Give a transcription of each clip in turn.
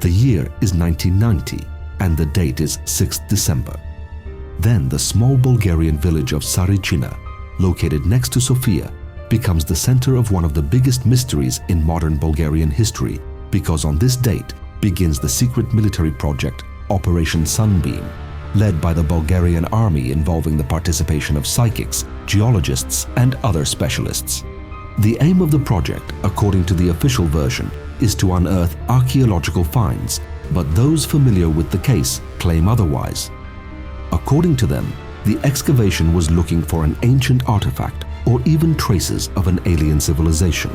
The year is 1990 and the date is 6th December. Then the small Bulgarian village of Tsarichina, located next to Sofia, becomes the center of one of the biggest mysteries in modern Bulgarian history, because on this date begins the secret military project Operation Sunbeam, led by the Bulgarian army, involving the participation of psychics, geologists and other specialists. The aim of the project, according to the official version, is to unearth archaeological finds, but those familiar with the case claim otherwise. According to them, the excavation was looking for an ancient artifact or even traces of an alien civilization.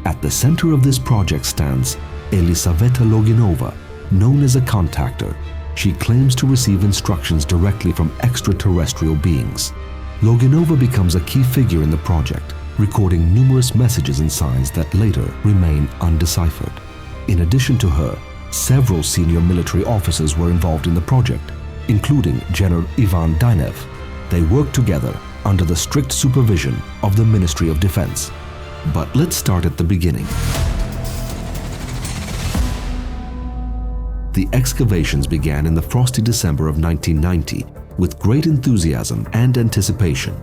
At the center of this project stands Elisaveta Loginova, known as a contactor. She claims to receive instructions directly from extraterrestrial beings. Loginova becomes a key figure in the project, recording numerous messages and signs that later remain undeciphered. In addition to her, several senior military officers were involved in the project, including General Ivan Dinev. They worked together under the strict supervision of the Ministry of Defense. But let's start at the beginning. The excavations began in the frosty December of 1990 with great enthusiasm and anticipation.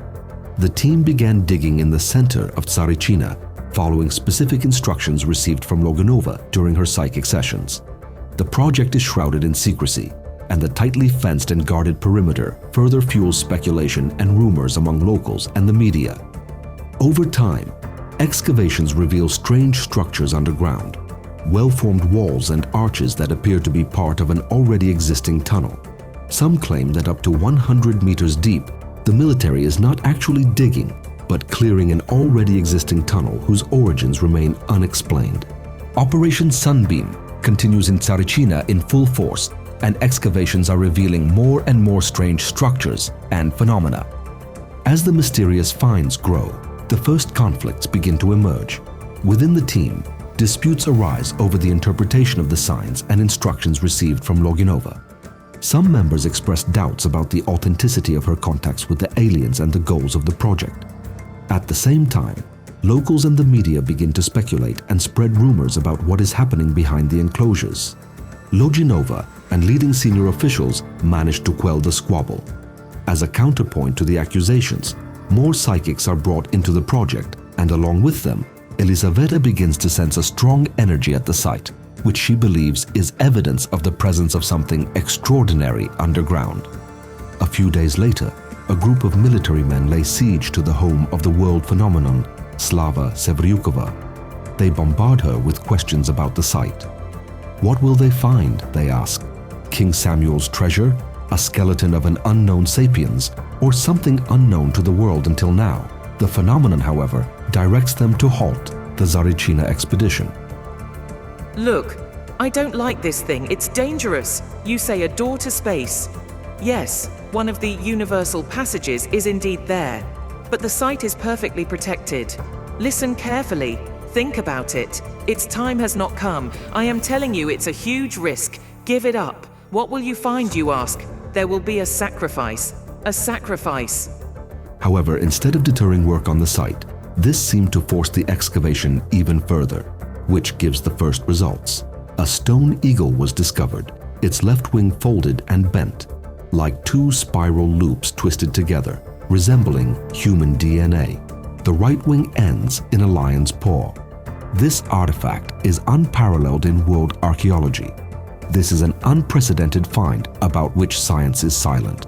The team began digging in the center of Tsarichina, following specific instructions received from Loginova during her psychic sessions. The project is shrouded in secrecy, and the tightly fenced and guarded perimeter further fuels speculation and rumors among locals and the media. Over time, excavations reveal strange structures underground, well-formed walls and arches that appear to be part of an already existing tunnel. Some claim that up to 100 meters deep, the military is not actually digging, but clearing an already existing tunnel whose origins remain unexplained. Operation Sunbeam continues in Tsarichina in full force, and excavations are revealing more and more strange structures and phenomena. As the mysterious finds grow, the first conflicts begin to emerge. Within the team, disputes arise over the interpretation of the signs and instructions received from Loginova. Some members express doubts about the authenticity of her contacts with the aliens and the goals of the project. At the same time, locals and the media begin to speculate and spread rumors about what is happening behind the enclosures. Loginova and leading senior officials manage to quell the squabble. As a counterpoint to the accusations, more psychics are brought into the project, and along with them, Elisaveta begins to sense a strong energy at the site, which she believes is evidence of the presence of something extraordinary underground. A few days later, a group of military men lay siege to the home of the world phenomenon, Slava Sevryukova. They bombard her with questions about the site. What will they find, they ask? King Samuel's treasure, a skeleton of an unknown sapiens, or something unknown to the world until now? The phenomenon, however, directs them to halt the Tsarichina expedition. Look, I don't like this thing. It's dangerous. You say a door to space. Yes, one of the universal passages is indeed there, but the site is perfectly protected. Listen carefully. Think about it. Its time has not come. I am telling you, it's a huge risk. Give it up. What will you find, you ask? There will be a sacrifice. A sacrifice. However, instead of deterring work on the site, this seemed to force the excavation even further, which gives the first results. A stone eagle was discovered, its left wing folded and bent, like two spiral loops twisted together, resembling human DNA. The right wing ends in a lion's paw. This artifact is unparalleled in world archaeology. This is an unprecedented find about which science is silent.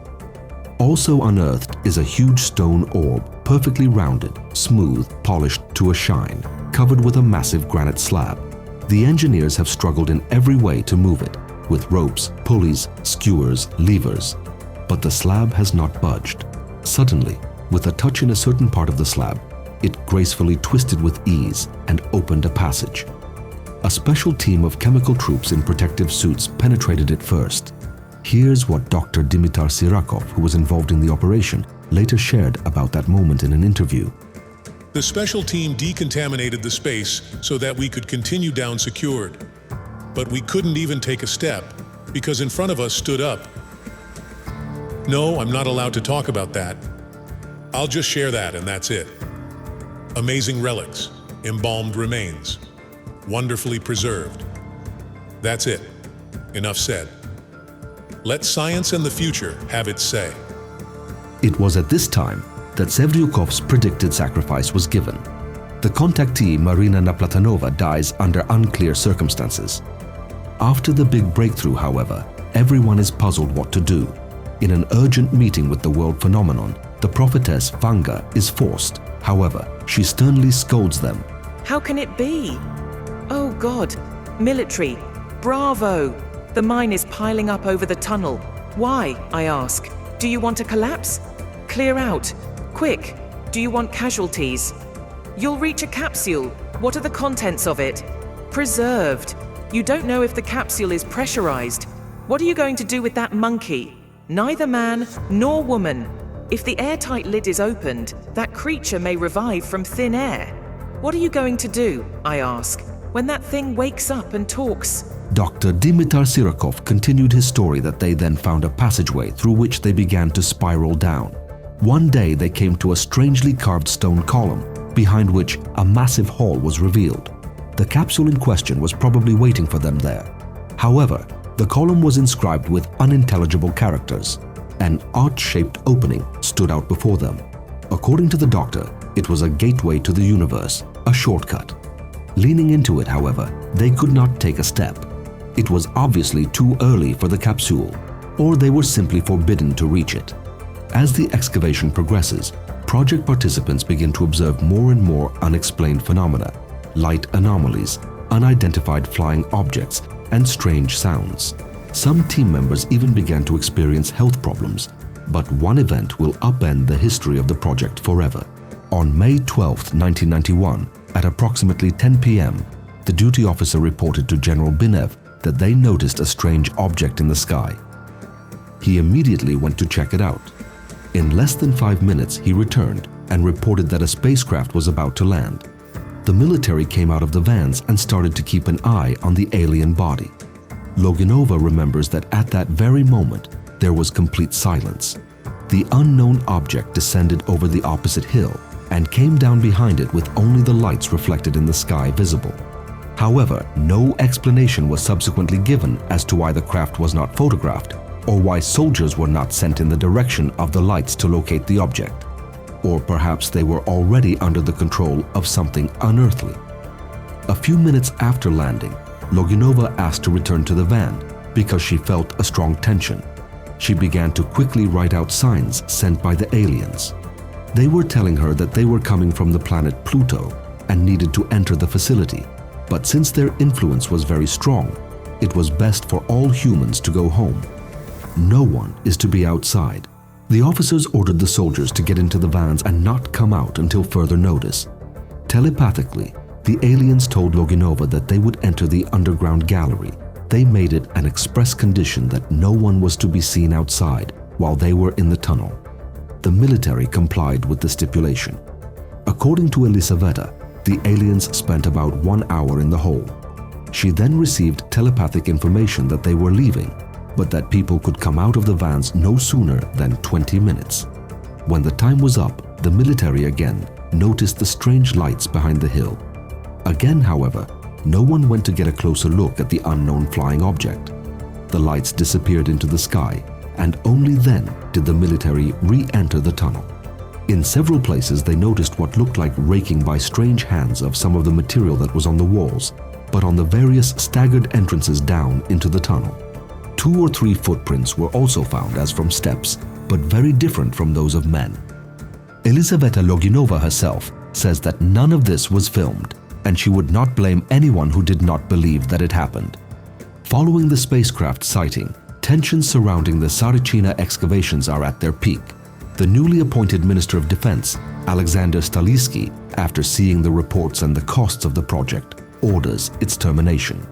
Also unearthed is a huge stone orb, perfectly rounded, smooth, polished to a shine, covered with a massive granite slab. The engineers have struggled in every way to move it, with ropes, pulleys, skewers, levers. But the slab has not budged. Suddenly, with a touch in a certain part of the slab, it gracefully twisted with ease and opened a passage. A special team of chemical troops in protective suits penetrated it first. Here's what Dr. Dimitar Sirakov, who was involved in the operation, later shared about that moment in an interview. The special team decontaminated the space so that we could continue down secured. But we couldn't even take a step because in front of us stood up. No, I'm not allowed to talk about that. I'll just share that and that's it. Amazing relics, embalmed remains, wonderfully preserved. That's it. Enough said. Let science and the future have its say. It was at this time that Sevryukov's predicted sacrifice was given. The contactee Marina Naplatanova dies under unclear circumstances. After the big breakthrough, however, everyone is puzzled what to do. In an urgent meeting with the world phenomenon, the prophetess Vanga is forced. However, she sternly scolds them. How can it be? Oh God, military, bravo! The mine is piling up over the tunnel. Why, I ask? Do you want to collapse? Clear out. Quick. Do you want casualties? You'll reach a capsule. What are the contents of it? Preserved. You don't know if the capsule is pressurized. What are you going to do with that monkey? Neither man nor woman. If the airtight lid is opened, that creature may revive from thin air. What are you going to do, I ask, when that thing wakes up and talks? Dr. Dimitar Sirokov continued his story that they then found a passageway through which they began to spiral down. One day they came to a strangely carved stone column, behind which a massive hall was revealed. The capsule in question was probably waiting for them there. However, the column was inscribed with unintelligible characters. An arch-shaped opening stood out before them. According to the doctor, it was a gateway to the universe, a shortcut. Leaning into it, however, they could not take a step. It was obviously too early for the capsule, or they were simply forbidden to reach it. As the excavation progresses, project participants begin to observe more and more unexplained phenomena, light anomalies, unidentified flying objects, and strange sounds. Some team members even began to experience health problems, but one event will upend the history of the project forever. On May 12, 1991, at approximately 10 p.m., the duty officer reported to General Binev that they noticed a strange object in the sky. He immediately went to check it out. In less than 5 minutes, he returned and reported that a spacecraft was about to land. The military came out of the vans and started to keep an eye on the alien body. Loginova remembers that at that very moment, there was complete silence. The unknown object descended over the opposite hill and came down behind it with only the lights reflected in the sky visible. However, no explanation was subsequently given as to why the craft was not photographed or why soldiers were not sent in the direction of the lights to locate the object. Or perhaps they were already under the control of something unearthly. A few minutes after landing, Loginova asked to return to the van because she felt a strong tension. She began to quickly write out signs sent by the aliens. They were telling her that they were coming from the planet Pluto and needed to enter the facility. But since their influence was very strong, it was best for all humans to go home. No one is to be outside. The officers ordered the soldiers to get into the vans and not come out until further notice. Telepathically, the aliens told Loginova that they would enter the underground gallery. They made it an express condition that no one was to be seen outside while they were in the tunnel. The military complied with the stipulation. According to Elisaveta, the aliens spent about 1 hour in the hole. She then received telepathic information that they were leaving, but that people could come out of the vans no sooner than 20 minutes. When the time was up, the military again noticed the strange lights behind the hill. Again, however, no one went to get a closer look at the unknown flying object. The lights disappeared into the sky, and only then did the military re-enter the tunnel. In several places, they noticed what looked like raking by strange hands of some of the material that was on the walls, but on the various staggered entrances down into the tunnel. 2 or 3 footprints were also found as from steps, but very different from those of men. Elisaveta Loginova herself says that none of this was filmed, and she would not blame anyone who did not believe that it happened. Following the spacecraft sighting, tensions surrounding the Tsarichina excavations are at their peak. The newly appointed Minister of Defense, Alexander Stalisky, after seeing the reports and the costs of the project, orders its termination.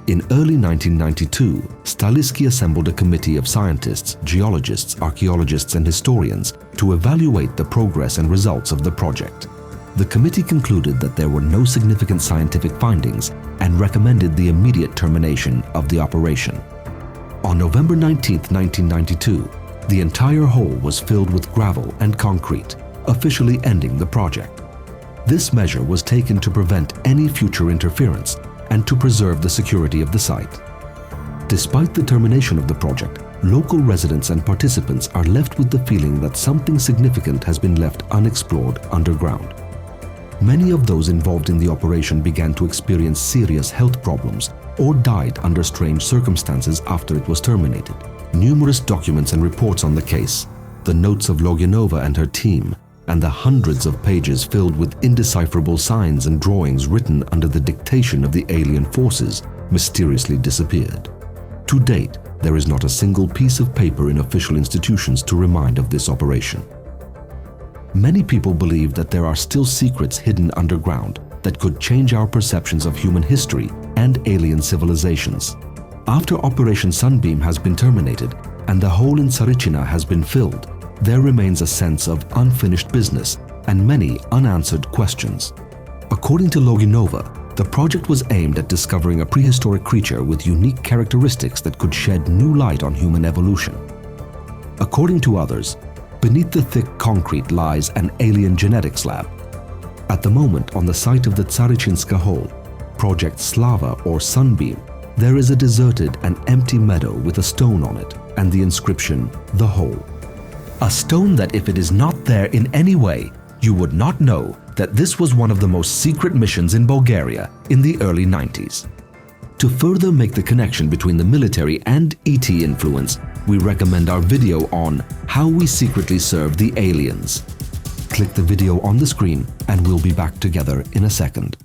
In early 1992, Stalisky assembled a committee of scientists, geologists, archaeologists, and historians to evaluate the progress and results of the project. The committee concluded that there were no significant scientific findings and recommended the immediate termination of the operation. On November 19, 1992, the entire hole was filled with gravel and concrete, officially ending the project. This measure was taken to prevent any future interference, and to preserve the security of the site. Despite the termination of the project, local residents and participants are left with the feeling that something significant has been left unexplored underground. Many of those involved in the operation began to experience serious health problems or died under strange circumstances after it was terminated. Numerous documents and reports on the case, the notes of Loginova and her team, and the hundreds of pages filled with indecipherable signs and drawings written under the dictation of the alien forces mysteriously disappeared. To date, there is not a single piece of paper in official institutions to remind of this operation. Many people believe that there are still secrets hidden underground that could change our perceptions of human history and alien civilizations. After Operation Sunbeam has been terminated and the hole in Tsarichina has been filled, there remains a sense of unfinished business and many unanswered questions. According to Loginova, the project was aimed at discovering a prehistoric creature with unique characteristics that could shed new light on human evolution. According to others, beneath the thick concrete lies an alien genetics lab. At the moment, on the site of the Tsarichinska hole, Project Slava or Sunbeam, there is a deserted and empty meadow with a stone on it and the inscription, "The Hole." A stone that, if it is not there in any way, you would not know that this was one of the most secret missions in Bulgaria in the early 90s. To further make the connection between the military and ET influence, we recommend our video on how we secretly serve the aliens. Click the video on the screen and we'll be back together in a second.